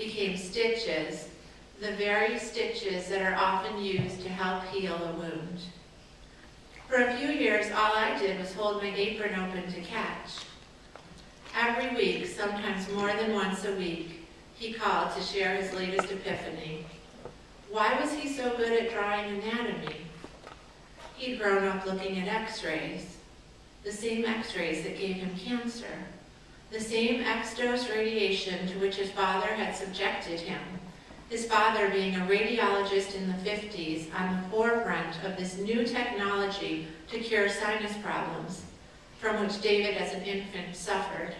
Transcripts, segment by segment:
became stitches, the very stitches that are often used to help heal a wound. For a few years, all I did was hold my apron open to catch. Every week, sometimes more than once a week, he called to share his latest epiphany. Why was he so good at drawing anatomy? He'd grown up looking at x-rays, the same x-rays that gave him cancer, the same X-dose radiation to which his father had subjected him, his father being a radiologist in the 50s on the forefront of this new technology to cure sinus problems, from which David as an infant suffered.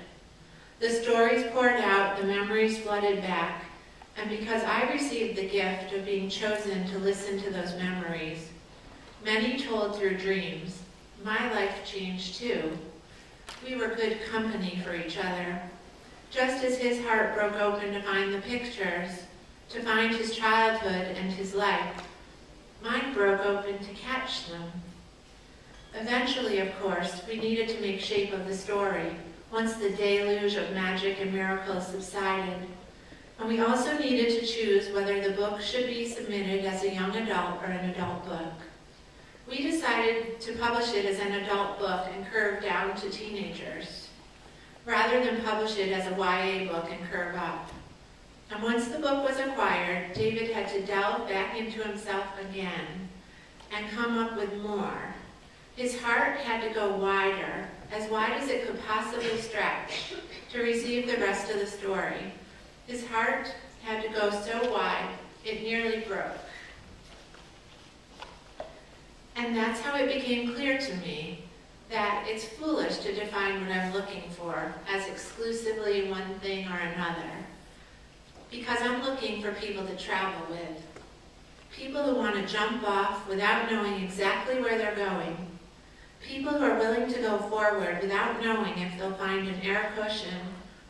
The stories poured out, the memories flooded back, and because I received the gift of being chosen to listen to those memories, many told through dreams, my life changed too. We were good company for each other. Just as his heart broke open to find the pictures, to find his childhood and his life, mine broke open to catch them. Eventually, of course, we needed to make shape of the story once the deluge of magic and miracles subsided. And we also needed to choose whether the book should be submitted as a young adult or an adult book. We decided to publish it as an adult book and curve down to teenagers, rather than publish it as a YA book and curve up. And once the book was acquired, David had to delve back into himself again and come up with more. His heart had to go wider, as wide as it could possibly stretch, to receive the rest of the story. His heart had to go so wide, it nearly broke. And that's how it became clear to me that it's foolish to define what I'm looking for as exclusively one thing or another. Because I'm looking for people to travel with. People who want to jump off without knowing exactly where they're going. People who are willing to go forward without knowing if they'll find an air cushion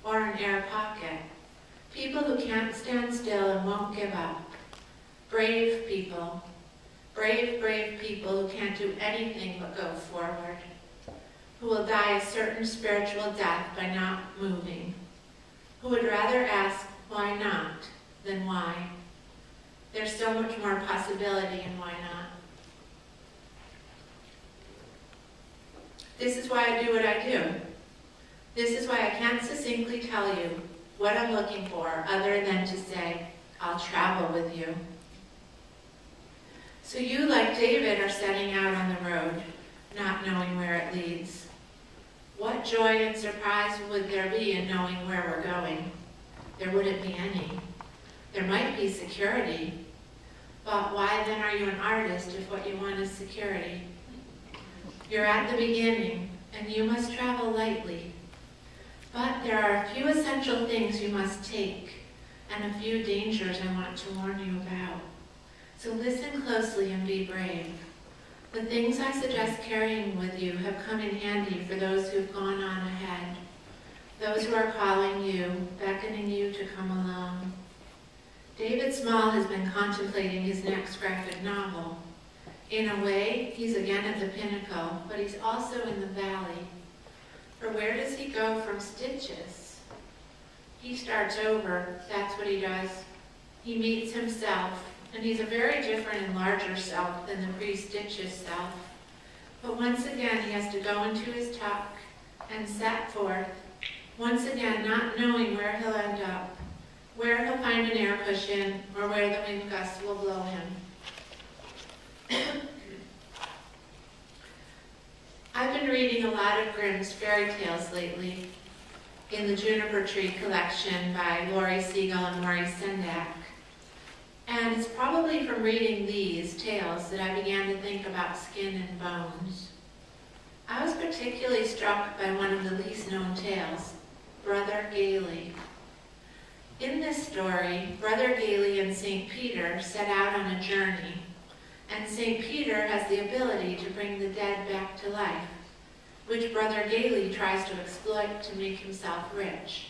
or an air pocket. People who can't stand still and won't give up. Brave people. Brave, brave people who can't do anything but go forward. Who will die a certain spiritual death by not moving. Who would rather ask, why not, than why. There's so much more possibility in why not. This is why I do what I do. This is why I can't succinctly tell you what I'm looking for other than to say, I'll travel with you. So you, like David, are setting out on the road, not knowing where it leads. What joy and surprise would there be in knowing where we're going? There wouldn't be any. There might be security. But why then are you an artist if what you want is security? You're at the beginning, and you must travel lightly. But there are a few essential things you must take, and a few dangers I want to warn you about. So listen closely and be brave. The things I suggest carrying with you have come in handy for those who've gone on ahead, those who are calling you, beckoning you to come along. David Small has been contemplating his next graphic novel. In a way, he's again at the pinnacle, but he's also in the valley. For where does he go from stitches? He starts over, that's what he does. He meets himself, and he's a very different and larger self than the pre-stitches self. But once again, he has to go into his tuck and set forth, once again not knowing where he'll end up, where he'll find an air cushion, or where the wind gusts will blow him. I've been reading a lot of Grimm's fairy tales lately in the Juniper Tree collection by Laurie Siegel and Maurice Sendak. And it's probably from reading these tales that I began to think about skin and bones. I was particularly struck by one of the least known tales, Brother Gailey. In this story, Brother Gailey and St. Peter set out on a journey, and St. Peter has the ability to bring the dead back to life, which Brother Gailey tries to exploit to make himself rich.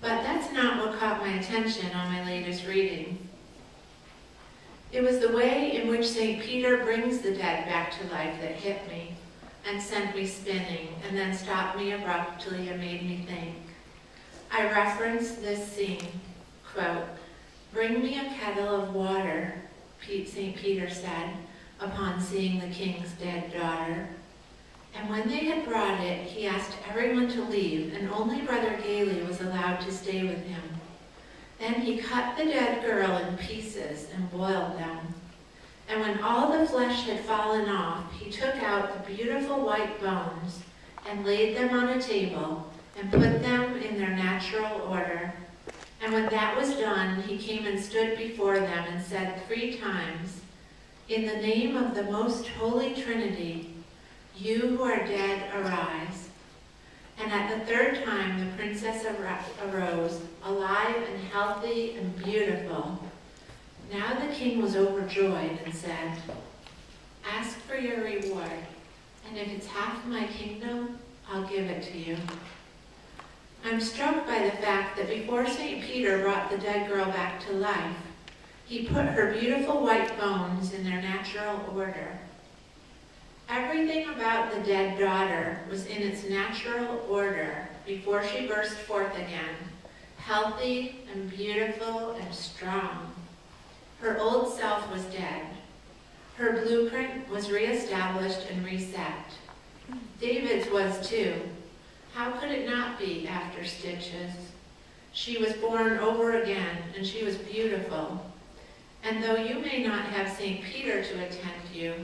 But that's not what caught my attention on my latest reading. It was the way in which St. Peter brings the dead back to life that hit me and sent me spinning, and then stopped me abruptly and made me think. I referenced this scene quote, "Bring me a kettle of water," St. Peter said, upon seeing the king's dead daughter. And when they had brought it, he asked everyone to leave, and only Brother Gailey was allowed to stay with him. Then he cut the dead girl in pieces and boiled them. And when all the flesh had fallen off, he took out the beautiful white bones and laid them on a table and put them in their natural order. And when that was done, he came and stood before them and said 3 times, "In the name of the most holy Trinity, you who are dead, arise." And at the 3rd time, the princess arose, alive and healthy and beautiful. Now the king was overjoyed and said, "Ask for your reward, and if it's half my kingdom, I'll give it to you." I'm struck by the fact that before St. Peter brought the dead girl back to life, he put her beautiful white bones in their natural order. Everything about the dead daughter was in its natural order before she burst forth again, healthy and beautiful and strong. Her old self was dead. Her blueprint was reestablished and reset. David's was too. How could it not be after stitches? She was born over again, and she was beautiful. And though you may not have St. Peter to attend you,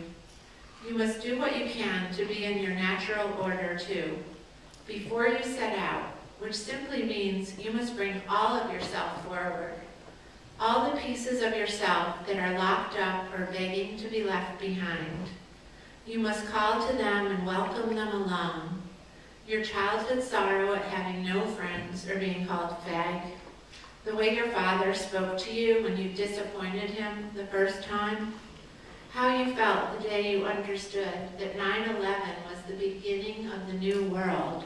you must do what you can to be in your natural order too, before you set out, which simply means you must bring all of yourself forward, all the pieces of yourself that are locked up or begging to be left behind. You must call to them and welcome them along. Your childhood sorrow at having no friends or being called fag, the way your father spoke to you when you disappointed him the first time, how you felt the day you understood that 9/11 was the beginning of the new world,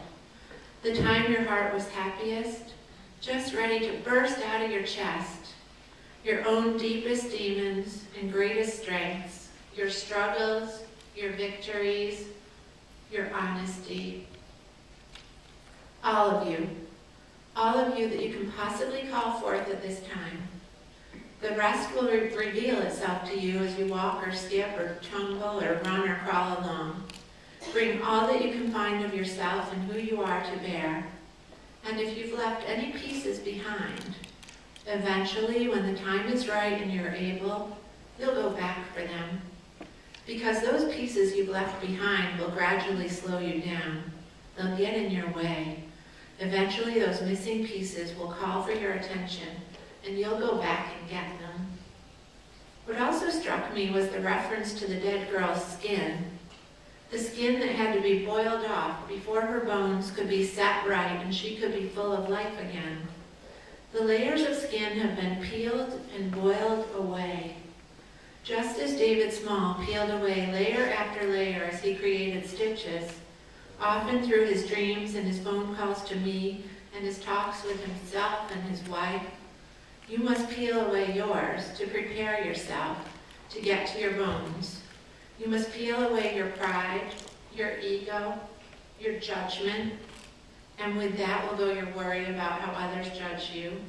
the time your heart was happiest, just ready to burst out of your chest, your own deepest demons and greatest strengths, your struggles, your victories, your honesty. All of you that you can possibly call forth at this time. The rest will reveal itself to you as you walk or skip or tumble or run or crawl along. Bring all that you can find of yourself and who you are to bear. And if you've left any pieces behind, eventually, when the time is right and you're able, you'll go back for them. Because those pieces you've left behind will gradually slow you down. They'll get in your way. Eventually, those missing pieces will call for your attention, and you'll go back and get them. What also struck me was the reference to the dead girl's skin. The skin that had to be boiled off before her bones could be set right and she could be full of life again. The layers of skin have been peeled and boiled away. Just as David Small peeled away layer after layer as he created stitches, often through his dreams and his phone calls to me and his talks with himself and his wife, you must peel away yours to prepare yourself to get to your bones. You must peel away your pride, your ego, your judgment, and with that will go your worry about how others judge you,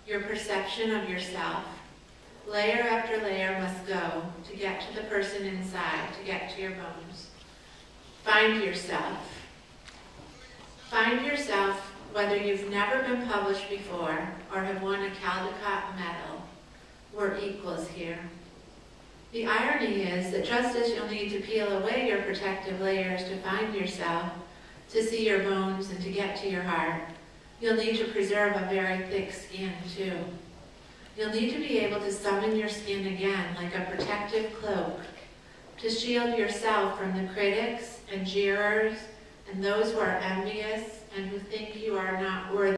your perception of yourself. Layer after layer must go to get to the person inside, to get to your bones. Find yourself. Find yourself whether you've never been published before or have won a Caldecott medal. We're equals here. The irony is that just as you'll need to peel away your protective layers to find yourself, to see your bones and to get to your heart, you'll need to preserve a very thick skin too. You'll need to be able to summon your skin again like a protective cloak, to shield yourself from the critics and jeerers and those who are envious and who think you are not worthy.